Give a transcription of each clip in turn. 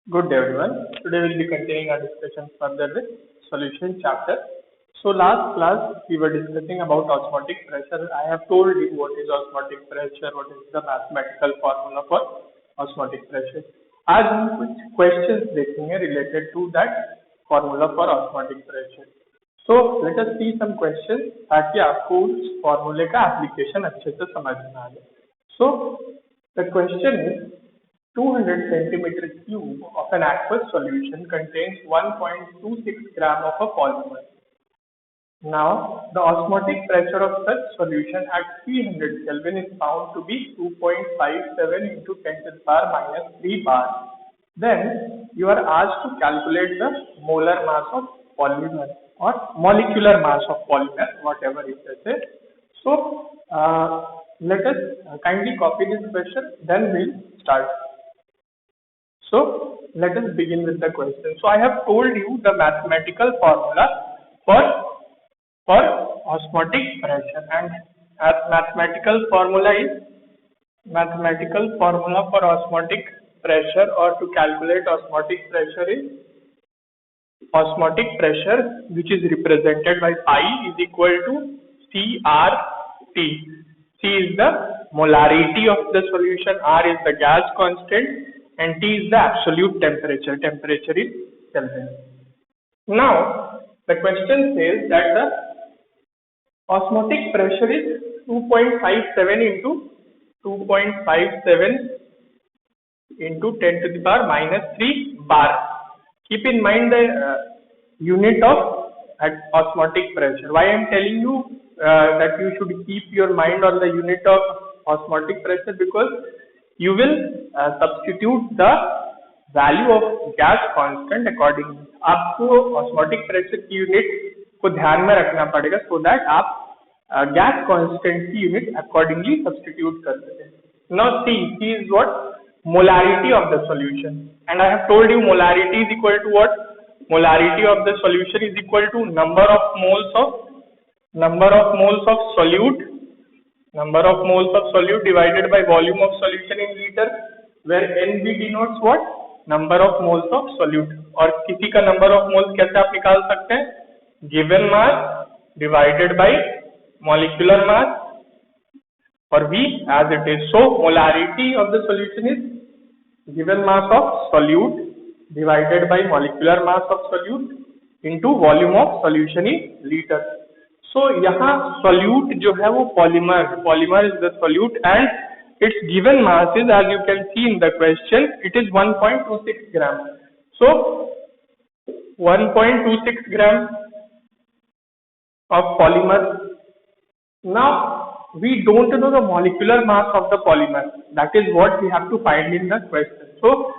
Good day everyone. Today we'll be continuing our discussion further with solution chapter. So last class we were discussing about osmotic pressure. I have told you what is osmotic pressure, what is the mathematical formula for osmotic pressure. आज हम कुछ questions देखेंगे related to that formula for osmotic pressure. So let us see some questions ताकि आपको उस formula का application अच्छे से समझ में आ जाए. So the question is 200 centimeter cube of an aqueous solution contains 1.26 gram of a polymer. Now, the osmotic pressure of such solution at 300 Kelvin is found to be 2.57 into 10 to the power minus 3 bar. Then, you are asked to calculate the molar mass of polymer or molecular mass of polymer, whatever it is. So, let us kindly copy this question, then we'll start. So let us begin with the question. So I have told you the mathematical formula for osmotic pressure, and mathematical formula for osmotic pressure or to calculate osmotic pressure is osmotic pressure, which is represented by pi, is equal to CRT. C is the molarity of the solution, R is the gas constant, and T is the absolute temperature. Temperature is Kelvin. Now, the question says that the osmotic pressure is 2.57 into 10 to the power minus 3 bar. Keep in mind the unit of osmotic pressure. Why I am telling you that you should keep your mind on the unit of osmotic pressure? Because you will substitute the value of gas constant accordingly. आपको osmotic pressure की unit को ध्यान में रखना पड़ेगा so that आप gas constant की unit accordingly substitute कर सकें. Now C is what? Molarity of the solution, and I have told you molarity is equal to what? Molarity of the solution is equal to number of moles of solute divided by volume of solution in liter, where NB denotes what? Number of moles of solute. और किसी का number of moles कैसे आप निकाल सकते हैं? Given mass divided by molecular mass, or V as it is. So molarity of the solution is given mass of solute divided by molecular mass of solute into volume of solution in liter. So यहाँ solute जो है वो polymer is the solute, and its given mass is, as you can see in the question, it is 1.26 gram. So 1.26 gram of polymer. Now we don't know the molecular mass of the polymer. That is what we have to find in the question. So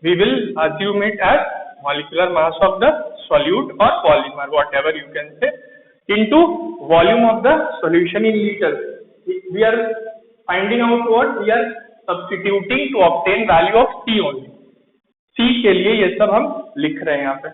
we will assume it as molecular mass of the solute or polymer, whatever you can say, into volume of the solution in liters. We are finding out what? We are substituting to obtain value of C only. C के लिए ये सब हम लिख रहे हैं यहाँ पे.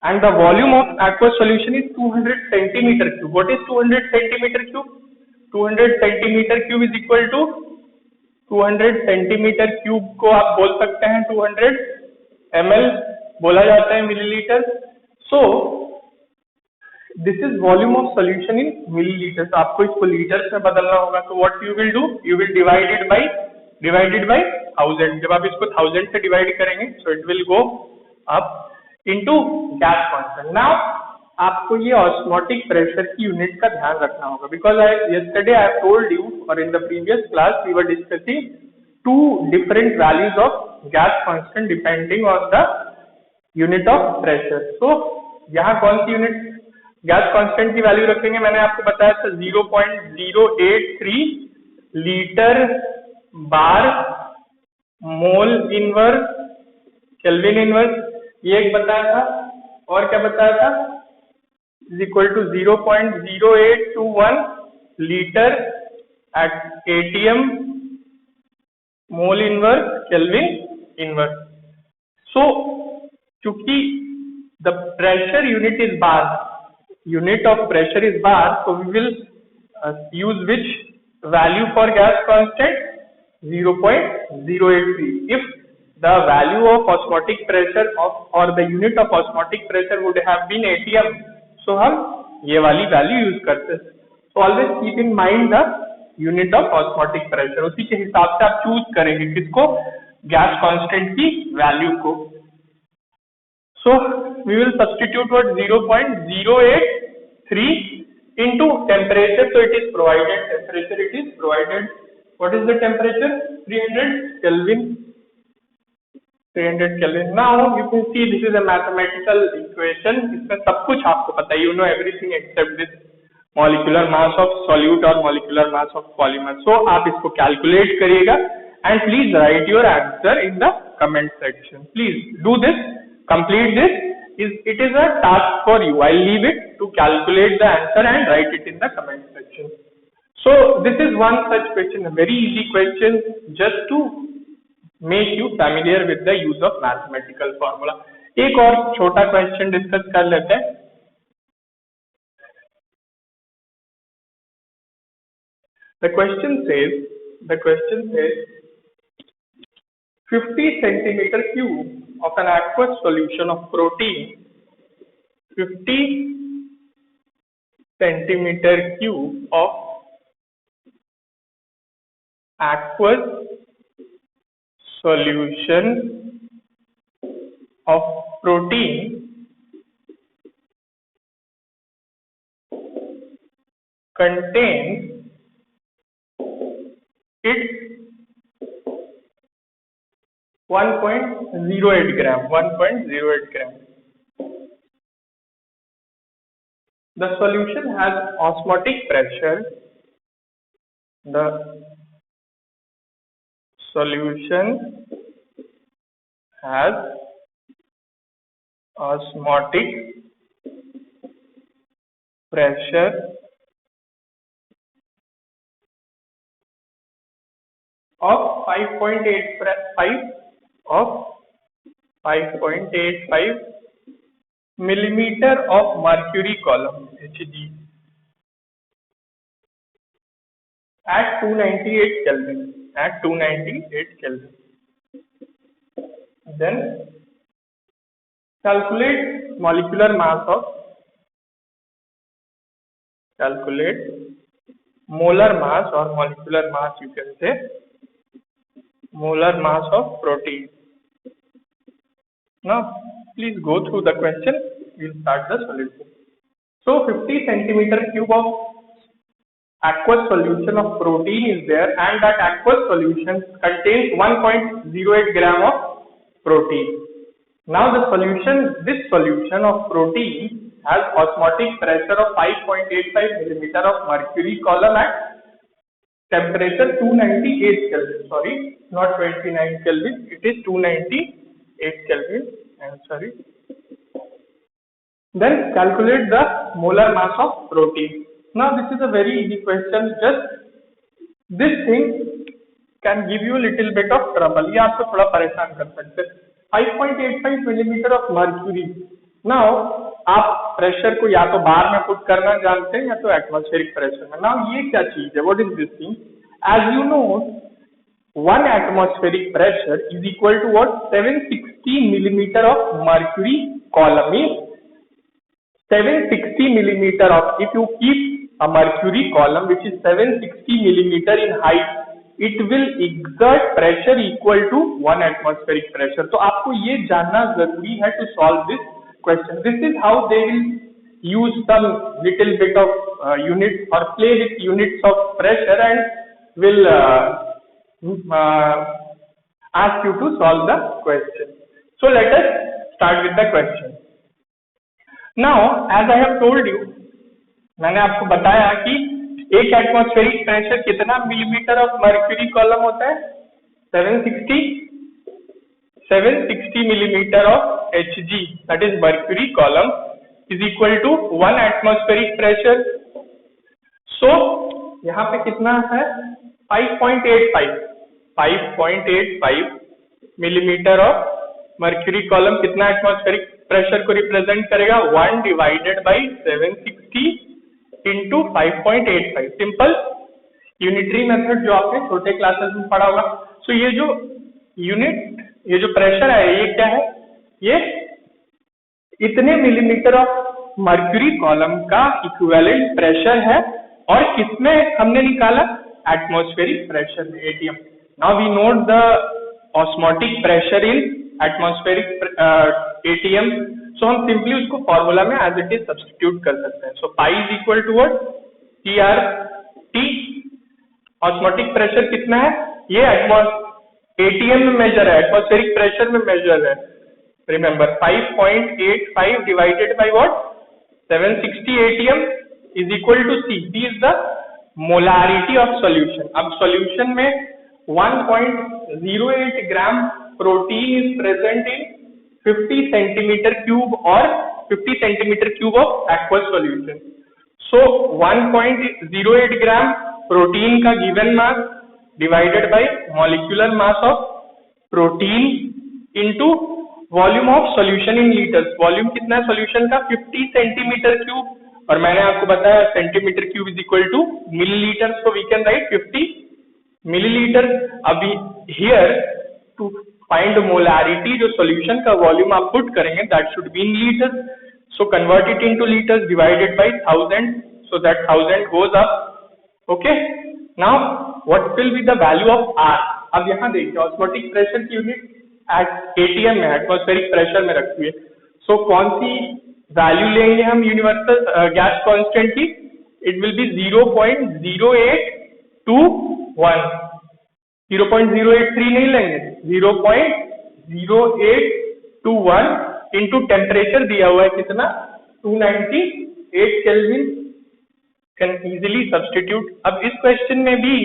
And the volume of aqueous solution is 200 centimeter cube. What is 200 centimeter cube? 200 centimeter cube is equal to 200 centimeter cube को आप बोल सकते हैं 200 ml बोला जाता है millilitre. So this is volume of solution in milliliters. तो आपको इसको लीटर्स में बदलना होगा. So what you will do? You will divide it by 1000. जब आप इसको 1000 से डिवाइड करेंगे, so it will go up into gas constant. Now आपको ये osmotic pressure की यूनिट का ध्यान रखना होगा. Because yesterday I have told you, or in the previous class we were discussing two different values of gas constant depending on the unit of pressure. So यहाँ कौन सी यूनिट गैस कांस्टेंट की value रखेंगे? मैंने आपको बताया था 0.083 litre bar mole inverse kelvin inverse, ये एक बताया था. और क्या बताया था? Is equal to 0.0821 litre at ATM mole inverse kelvin inverse. So चूंकि the pressure unit is bar, unit of pressure is bar, so we will use which value for gas constant? 0.083. If the value of osmotic pressure of or the unit of osmotic pressure would have been atm. So हम ये वाली value use करते हैं. So always keep in mind the unit of osmotic pressure. उसी के हिसाब से आप चूज करेंगे किसको, गैस कांस्टेंट की वैल्यू को. So we will substitute what 0.083 into temperature. So it is provided temperature. It is provided. What is the temperature? 300 Kelvin. 300 Kelvin. Now you can see this is a mathematical equation. इसमें सब कुछ आपको पता है. You know everything except this molecular mass of solute or molecular mass of polymer. So आप इसको calculate करिएगा and please write your answer in the comment section. Please do this. Complete this. It is a task for you. I'll leave it to calculate the answer and write it in the comment section. So this is one such question, a very easy question, just to make you familiar with the use of mathematical formula. एक और छोटा question discuss कर लेते हैं. The question says 50 centimeter cube of an aqueous solution of protein, 50 centimeter cube of aqueous solution of protein contains its 1.08 gram. The solution has osmotic pressure. The solution has osmotic pressure of 5.85 millimeter of mercury column Hg at 298 Kelvin. Then calculate molar mass or molecular mass, you can say molar mass of protein. Now please go through the question. We'll start the solution. So 50 centimeter cube of aqueous solution of protein is there, and that aqueous solution contains 1.08 gram of protein. Now this solution of protein has osmotic pressure of 5.85 millimeter of mercury column at temperature 298 Kelvin. Sorry, not 29 Kelvin. It is 298 Kelvin. I'm sorry. Then calculate the molar mass of protein. Now this is a very easy question. Just this thing can give you a little bit of trouble. ये आपको थोड़ा परेशान कर सकते हैं. 5.85 millimeter of mercury. Now आप pressure को या तो बार में पुट करना जानते हैं या तो एटमॉस्फेरिक प्रेशर में. नाउ ये क्या चीज है? What is this thing? As you know 1 atmospheric pressure is equal to what? 760 millimeter of mercury column. Is 760 millimeter of, if you keep a mercury column which is 760 millimeter in height, it will exert pressure equal to 1 atmospheric pressure. तो आपको ये जानना जरूरी है to solve this question. This is how they will use some little bit of units or play with units of pressure and will ask you to solve the question. So let us start with the question. Now as I have told you, मैंने आपको बताया कि एक atmospheric pressure कितना millimetre of mercury column होता है? 760 millimeter of Hg, that is mercury column, is equal to 1 atmospheric pressure. So यहाँ पे कितना है? 5.85 millimeter of mercury column कितना एटमॉस्फेरिक प्रेशर को रिप्रेजेंट करेगा? 1 divided by 760 into 5.85. Simple unitary method जो आपने छोटे क्लासेस में पढ़ा होगा. सो ये जो यूनिट ये जो प्रेशर है ये क्या है, ये इतने मिलीमीटर ऑफ मर्क्यूरी कॉलम का इक्विवेलेंट प्रेशर है, और किसमें हमने निकाला, एटमॉस्फेरिक प्रेशर में, ATM. Now we note the osmotic pressure in atmospheric ATM, so हम सिंपली उसको फॉर्मूला में एज इट इज सब्स्टिट्यूट कर सकते हैं। So pi is equal to what, T R T. Osmotic pressure कितना है, ये एटीएम में मेजर है, एटमॉस्फेरिक प्रेशर में मेजर है। Remember 5.85 divided by what, 760 atm is equal to C. C is the molarity of solution. अब solution में 1.08 gram protein is present in 50 centimeter cube or 50 centimeter cube of aqueous solution. So 1.08 gram protein का given mass divided by molecular mass of protein into volume of solution in litres. Volume कितना है solution का, 50 centimetre cube, और मैंने आपको बताया centimetre cube is equal to millilitre, so we can write 50 millilitre. अभी here to find molarity, जो solution का वॉल्यूम आप पुट करेंगे that should be in litres, so convert it into litres divided by 1000, so that 1000 goes up. Okay, now what will be the value of R. अब यहाँ देखिए osmotic pressure की unit ATM में, atmospheric pressure में रखी है, सो कौन सी value लेंगे हम यूनिवर्सल गैस कांस्टेंट की, इट विल बी 0.0821, 0.083 नहीं लेंगे, 0.0821 इंटू टेम्परेचर दिया हुआ है कितना, 298 केल्विन, कैन इजिली सब्स्टिट्यूट। अब इस क्वेश्चन में भी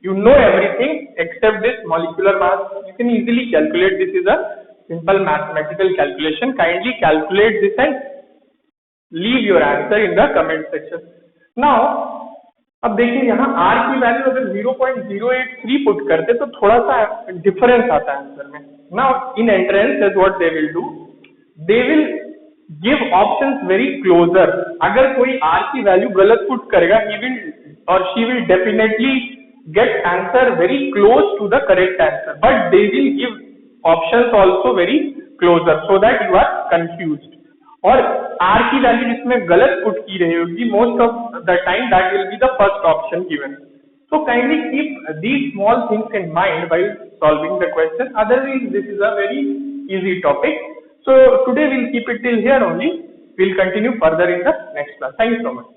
you know everything except this molecular mass, you can easily calculate, this is a simple mathematical calculation, kindly calculate this and leave your answer in the comment section. Now अब देखिए यहाँ R की value अगर 0.083 put करते तो थोड़ा सा difference आता है आंसर में। Now in entrance is what they will do, they will give options very closer, अगर कोई R की वैल्यू गलत पुट करेगा he will or she will definitely get answer very close to the correct answer, but they will give options also very closer so that you are confused. और R की value जिसमें गलत put की रही होगी most of the time that will be the first option given. So kindly keep these small things in mind while solving the question. Otherwise this is a very easy topic. So today we'll keep it till here only. We'll continue further in the next class. Thank you so much.